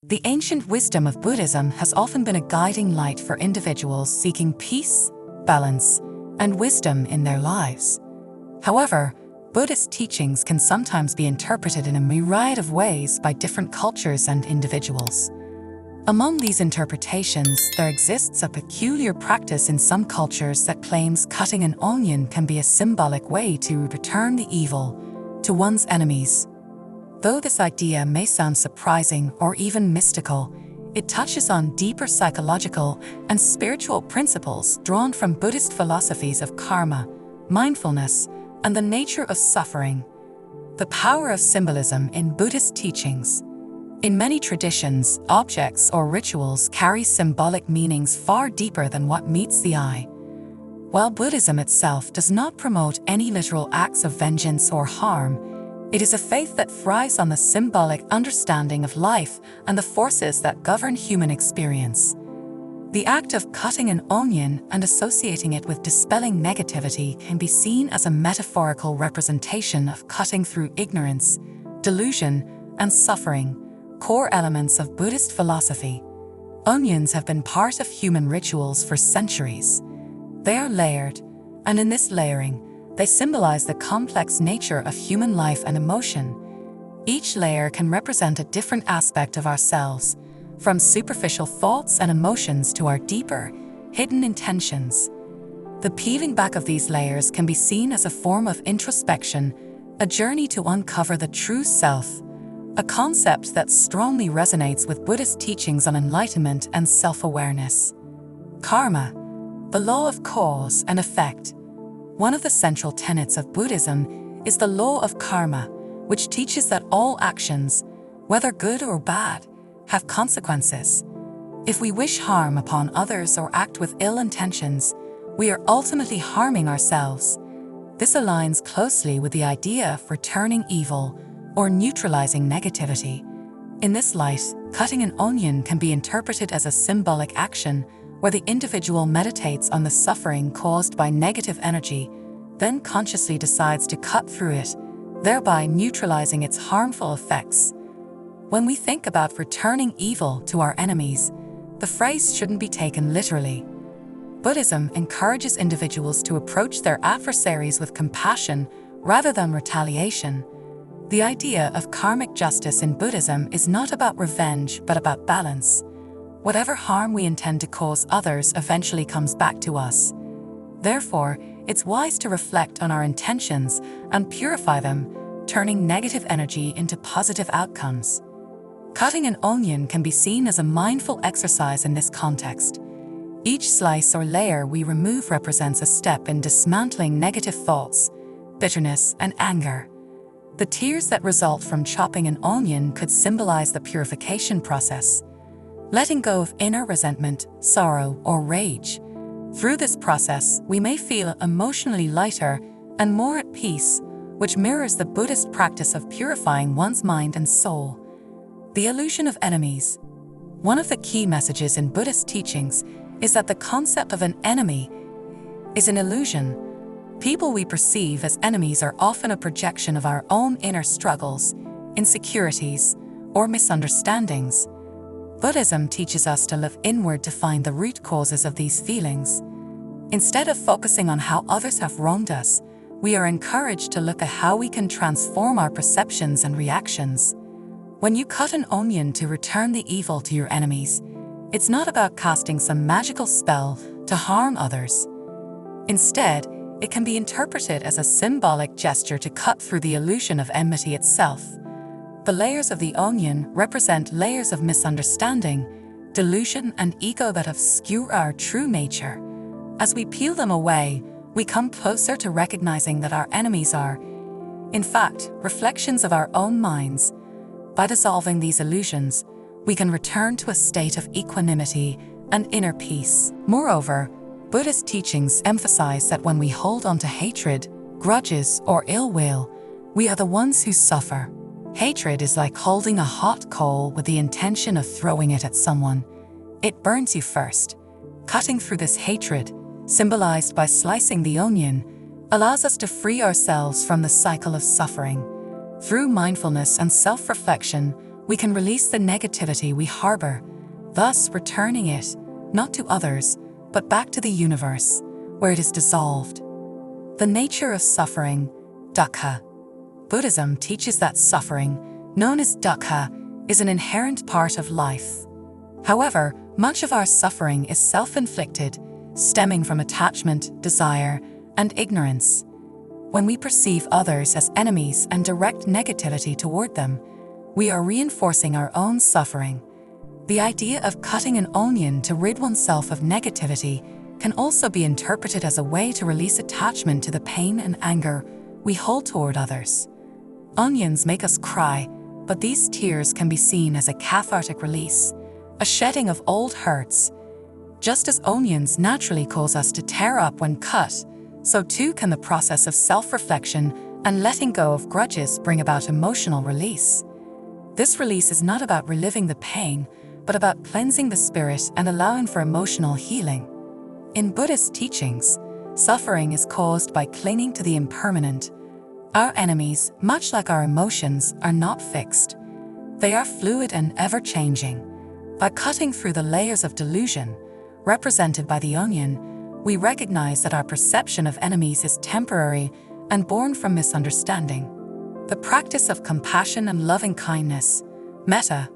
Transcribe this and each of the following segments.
The ancient wisdom of Buddhism has often been a guiding light for individuals seeking peace, balance, and wisdom in their lives. However, Buddhist teachings can sometimes be interpreted in a myriad of ways by different cultures and individuals. Among these interpretations, there exists a peculiar practice in some cultures that claims cutting an onion can be a symbolic way to return the evil to one's enemies. Though this idea may sound surprising or even mystical, it touches on deeper psychological and spiritual principles drawn from Buddhist philosophies of karma, mindfulness, and the nature of suffering. The power of symbolism in Buddhist teachings. In many traditions, objects or rituals carry symbolic meanings far deeper than what meets the eye. While Buddhism itself does not promote any literal acts of vengeance or harm, it is a faith that thrives on the symbolic understanding of life and the forces that govern human experience. The act of cutting an onion and associating it with dispelling negativity can be seen as a metaphorical representation of cutting through ignorance, delusion, and suffering, core elements of Buddhist philosophy. Onions have been part of human rituals for centuries. They are layered, and in this layering, they symbolize the complex nature of human life and emotion. Each layer can represent a different aspect of ourselves, from superficial thoughts and emotions to our deeper, hidden intentions. The peeling back of these layers can be seen as a form of introspection, a journey to uncover the true self, a concept that strongly resonates with Buddhist teachings on enlightenment and self-awareness. Karma, the law of cause and effect. One of the central tenets of Buddhism is the law of karma, which teaches that all actions, whether good or bad, have consequences. If we wish harm upon others or act with ill intentions, we are ultimately harming ourselves. This aligns closely with the idea of returning evil or neutralizing negativity. In this light, cutting an onion can be interpreted as a symbolic action where the individual meditates on the suffering caused by negative energy, then consciously decides to cut through it, thereby neutralizing its harmful effects. When we think about returning evil to our enemies, the phrase shouldn't be taken literally. Buddhism encourages individuals to approach their adversaries with compassion rather than retaliation. The idea of karmic justice in Buddhism is not about revenge but about balance. Whatever harm we intend to cause others eventually comes back to us. Therefore, it's wise to reflect on our intentions and purify them, turning negative energy into positive outcomes. Cutting an onion can be seen as a mindful exercise in this context. Each slice or layer we remove represents a step in dismantling negative thoughts, bitterness, and anger. The tears that result from chopping an onion could symbolize the purification process, letting go of inner resentment, sorrow, or rage. Through this process, we may feel emotionally lighter and more at peace, which mirrors the Buddhist practice of purifying one's mind and soul. The illusion of enemies. One of the key messages in Buddhist teachings is that the concept of an enemy is an illusion. People we perceive as enemies are often a projection of our own inner struggles, insecurities, or misunderstandings. Buddhism teaches us to look inward to find the root causes of these feelings. Instead of focusing on how others have wronged us, we are encouraged to look at how we can transform our perceptions and reactions. When you cut an onion to return the evil to your enemies, it's not about casting some magical spell to harm others. Instead, it can be interpreted as a symbolic gesture to cut through the illusion of enmity itself. The layers of the onion represent layers of misunderstanding, delusion, and ego that obscure our true nature. As we peel them away, we come closer to recognizing that our enemies are, in fact, reflections of our own minds. By dissolving these illusions, we can return to a state of equanimity and inner peace. Moreover, Buddhist teachings emphasize that when we hold on to hatred, grudges, or ill will, we are the ones who suffer. Hatred is like holding a hot coal with the intention of throwing it at someone. It burns you first. Cutting through this hatred, symbolized by slicing the onion, allows us to free ourselves from the cycle of suffering. Through mindfulness and self-reflection, we can release the negativity we harbor, thus returning it, not to others, but back to the universe, where it is dissolved. The nature of suffering, dukkha. Buddhism teaches that suffering, known as dukkha, is an inherent part of life. However, much of our suffering is self-inflicted, stemming from attachment, desire, and ignorance. When we perceive others as enemies and direct negativity toward them, we are reinforcing our own suffering. The idea of cutting an onion to rid oneself of negativity can also be interpreted as a way to release attachment to the pain and anger we hold toward others. Onions make us cry, but these tears can be seen as a cathartic release, a shedding of old hurts. Just as onions naturally cause us to tear up when cut, so too can the process of self-reflection and letting go of grudges bring about emotional release. This release is not about reliving the pain, but about cleansing the spirit and allowing for emotional healing. In Buddhist teachings, suffering is caused by clinging to the impermanent. Our enemies, much like our emotions, are not fixed. They are fluid and ever-changing. By cutting through the layers of delusion, represented by the onion, we recognize that our perception of enemies is temporary and born from misunderstanding. The practice of compassion and loving kindness, metta.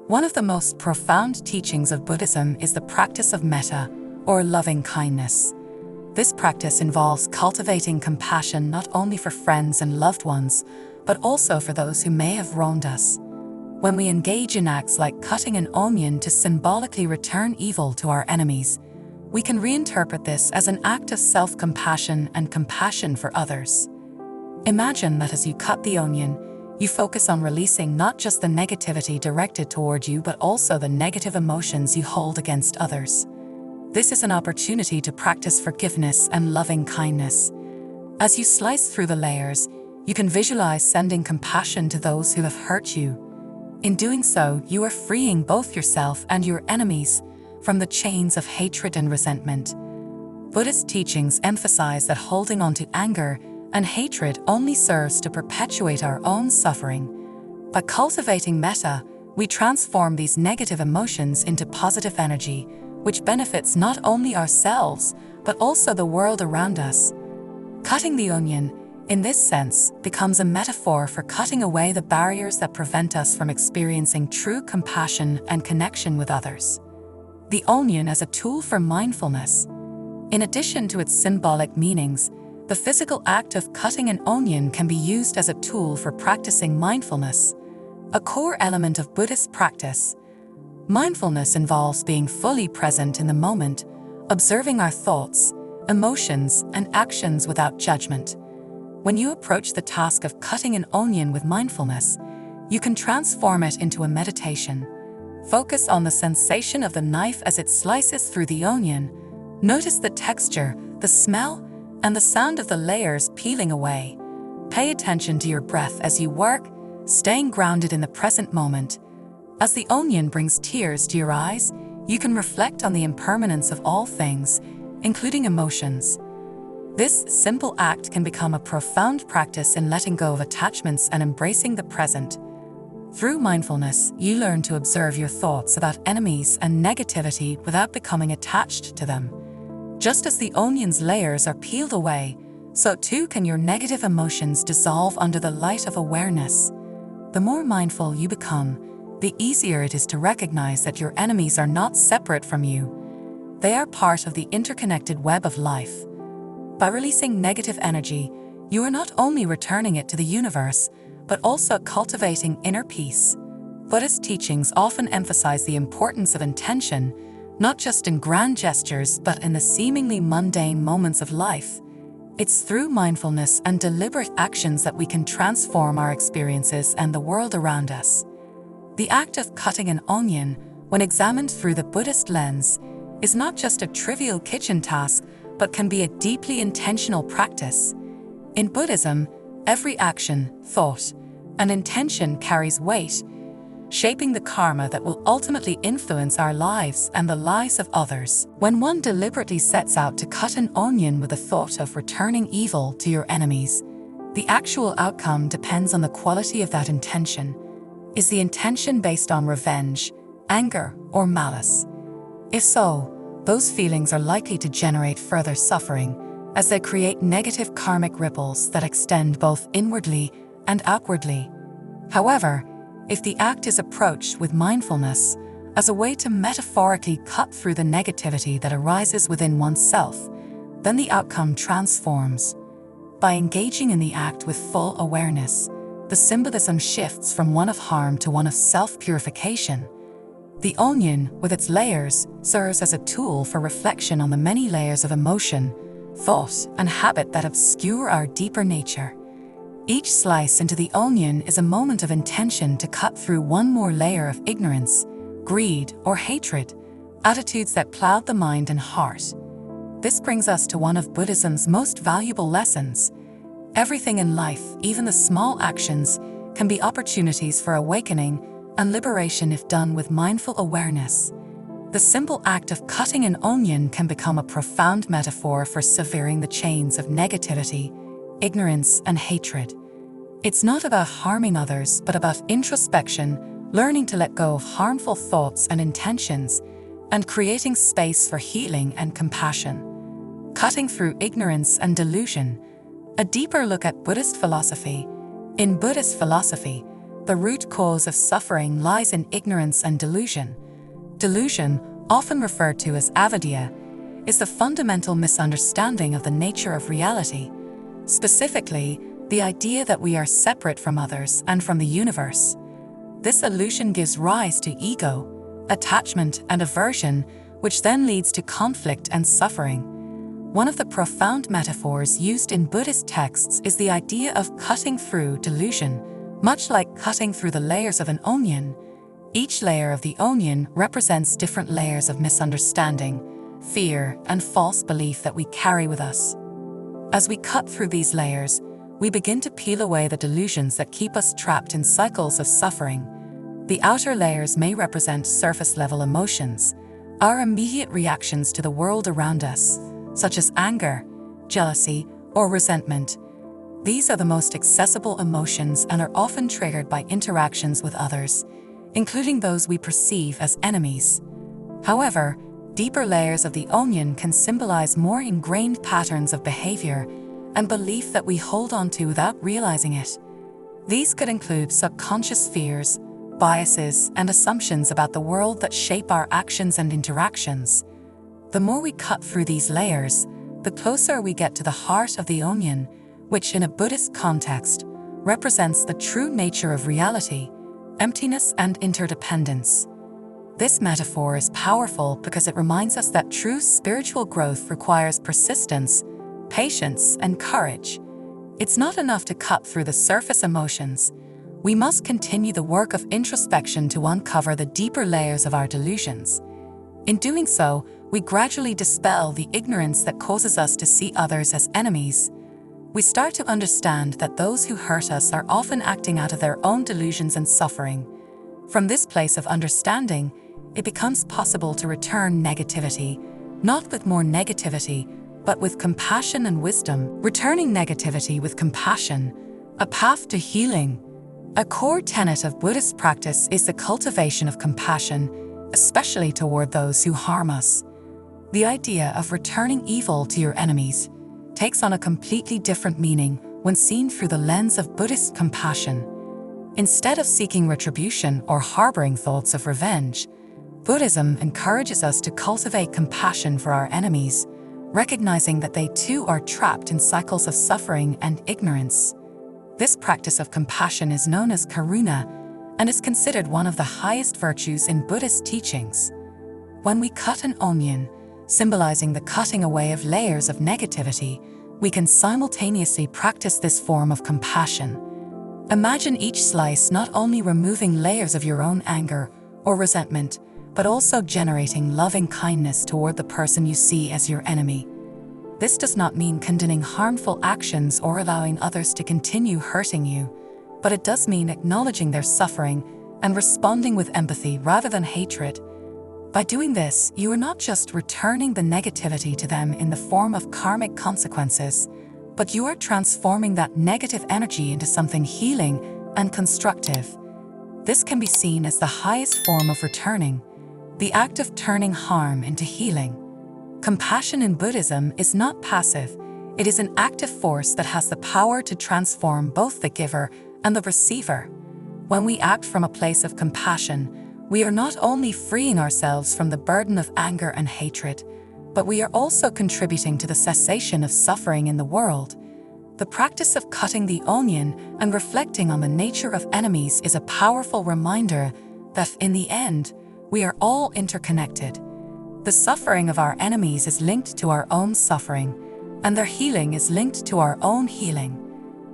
One of the most profound teachings of Buddhism is the practice of metta, or loving kindness. This practice involves cultivating compassion not only for friends and loved ones, but also for those who may have wronged us. When we engage in acts like cutting an onion to symbolically return evil to our enemies, we can reinterpret this as an act of self-compassion and compassion for others. Imagine that as you cut the onion, you focus on releasing not just the negativity directed toward you, but also the negative emotions you hold against others. This is an opportunity to practice forgiveness and loving kindness. As you slice through the layers, you can visualize sending compassion to those who have hurt you. In doing so, you are freeing both yourself and your enemies from the chains of hatred and resentment. Buddhist teachings emphasize that holding on to anger and hatred only serves to perpetuate our own suffering. By cultivating metta, we transform these negative emotions into positive energy, which benefits not only ourselves, but also the world around us. Cutting the onion, in this sense, becomes a metaphor for cutting away the barriers that prevent us from experiencing true compassion and connection with others. The onion as a tool for mindfulness. In addition to its symbolic meanings, the physical act of cutting an onion can be used as a tool for practicing mindfulness, a core element of Buddhist practice. Mindfulness involves being fully present in the moment, observing our thoughts, emotions, and actions without judgment. When you approach the task of cutting an onion with mindfulness, you can transform it into a meditation. Focus on the sensation of the knife as it slices through the onion. Notice the texture, the smell, and the sound of the layers peeling away. Pay attention to your breath as you work, staying grounded in the present moment. As the onion brings tears to your eyes, you can reflect on the impermanence of all things, including emotions. This simple act can become a profound practice in letting go of attachments and embracing the present. Through mindfulness, you learn to observe your thoughts about enemies and negativity without becoming attached to them. Just as the onion's layers are peeled away, so too can your negative emotions dissolve under the light of awareness. The more mindful you become, the easier it is to recognize that your enemies are not separate from you. They are part of the interconnected web of life. By releasing negative energy, you are not only returning it to the universe, but also cultivating inner peace. Buddhist teachings often emphasize the importance of intention, not just in grand gestures, but in the seemingly mundane moments of life. It's through mindfulness and deliberate actions that we can transform our experiences and the world around us. The act of cutting an onion, when examined through the Buddhist lens, is not just a trivial kitchen task, but can be a deeply intentional practice. In Buddhism, every action, thought, and intention carries weight, shaping the karma that will ultimately influence our lives and the lives of others. When one deliberately sets out to cut an onion with the thought of returning evil to your enemies, the actual outcome depends on the quality of that intention. Is the intention based on revenge, anger, or malice? If so, those feelings are likely to generate further suffering, as they create negative karmic ripples that extend both inwardly and outwardly. However, if the act is approached with mindfulness, as a way to metaphorically cut through the negativity that arises within oneself, then the outcome transforms. By engaging in the act with full awareness, the symbolism shifts from one of harm to one of self-purification. The onion, with its layers, serves as a tool for reflection on the many layers of emotion, thought, and habit that obscure our deeper nature. Each slice into the onion is a moment of intention to cut through one more layer of ignorance, greed, or hatred, attitudes that cloud the mind and heart. This brings us to one of Buddhism's most valuable lessons. Everything in life, even the small actions, can be opportunities for awakening and liberation if done with mindful awareness. The simple act of cutting an onion can become a profound metaphor for severing the chains of negativity, ignorance, and hatred. It's not about harming others, but about introspection, learning to let go of harmful thoughts and intentions, and creating space for healing and compassion. Cutting through ignorance and delusion. A deeper look at Buddhist philosophy. In Buddhist philosophy, the root cause of suffering lies in ignorance and delusion. Delusion, often referred to as avidya, is the fundamental misunderstanding of the nature of reality. Specifically, the idea that we are separate from others and from the universe. This illusion gives rise to ego, attachment, and aversion, which then leads to conflict and suffering. One of the profound metaphors used in Buddhist texts is the idea of cutting through delusion. Much like cutting through the layers of an onion, each layer of the onion represents different layers of misunderstanding, fear, and false belief that we carry with us. As we cut through these layers, we begin to peel away the delusions that keep us trapped in cycles of suffering. The outer layers may represent surface-level emotions, our immediate reactions to the world around us, such as anger, jealousy, or resentment. These are the most accessible emotions and are often triggered by interactions with others, including those we perceive as enemies. However, deeper layers of the onion can symbolize more ingrained patterns of behavior and belief that we hold on to without realizing it. These could include subconscious fears, biases, and assumptions about the world that shape our actions and interactions. The more we cut through these layers, the closer we get to the heart of the onion, which in a Buddhist context represents the true nature of reality, emptiness and interdependence. This metaphor is powerful because it reminds us that true spiritual growth requires persistence, patience, and courage. It's not enough to cut through the surface emotions. We must continue the work of introspection to uncover the deeper layers of our delusions. In doing so, we gradually dispel the ignorance that causes us to see others as enemies. We start to understand that those who hurt us are often acting out of their own delusions and suffering. From this place of understanding, it becomes possible to return negativity, not with more negativity, but with compassion and wisdom. Returning negativity with compassion, a path to healing. A core tenet of Buddhist practice is the cultivation of compassion, especially toward those who harm us. The idea of returning evil to your enemies takes on a completely different meaning when seen through the lens of Buddhist compassion. Instead of seeking retribution or harboring thoughts of revenge, Buddhism encourages us to cultivate compassion for our enemies, recognizing that they too are trapped in cycles of suffering and ignorance. This practice of compassion is known as karuna and is considered one of the highest virtues in Buddhist teachings. When we cut an onion, symbolizing the cutting away of layers of negativity, we can simultaneously practice this form of compassion. Imagine each slice not only removing layers of your own anger or resentment, but also generating loving kindness toward the person you see as your enemy. This does not mean condoning harmful actions or allowing others to continue hurting you, but it does mean acknowledging their suffering and responding with empathy rather than hatred. By doing this, you are not just returning the negativity to them in the form of karmic consequences, but you are transforming that negative energy into something healing and constructive. This can be seen as the highest form of returning, the act of turning harm into healing. Compassion in Buddhism is not passive, it is an active force that has the power to transform both the giver and the receiver. When we act from a place of compassion, we are not only freeing ourselves from the burden of anger and hatred, but we are also contributing to the cessation of suffering in the world. The practice of cutting the onion and reflecting on the nature of enemies is a powerful reminder that, in the end, we are all interconnected. The suffering of our enemies is linked to our own suffering, and their healing is linked to our own healing.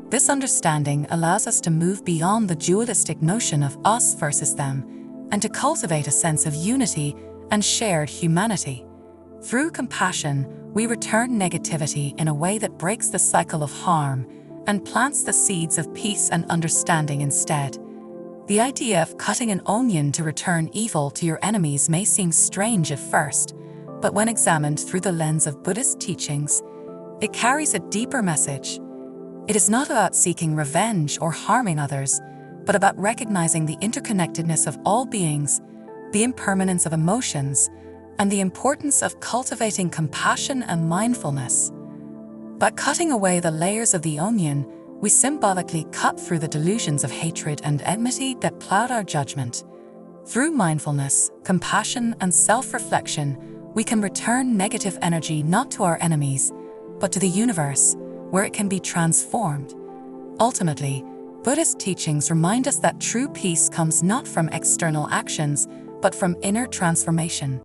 This understanding allows us to move beyond the dualistic notion of us versus them, and to cultivate a sense of unity and shared humanity. Through compassion, we return negativity in a way that breaks the cycle of harm and plants the seeds of peace and understanding instead. The idea of cutting an onion to return evil to your enemies may seem strange at first, but when examined through the lens of Buddhist teachings, it carries a deeper message. It is not about seeking revenge or harming others, but about recognizing the interconnectedness of all beings, the impermanence of emotions, and the importance of cultivating compassion and mindfulness. By cutting away the layers of the onion, we symbolically cut through the delusions of hatred and enmity that cloud our judgment. Through mindfulness, compassion, and self-reflection, we can return negative energy not to our enemies, but to the universe, where it can be transformed. Ultimately, Buddhist teachings remind us that true peace comes not from external actions, but from inner transformation.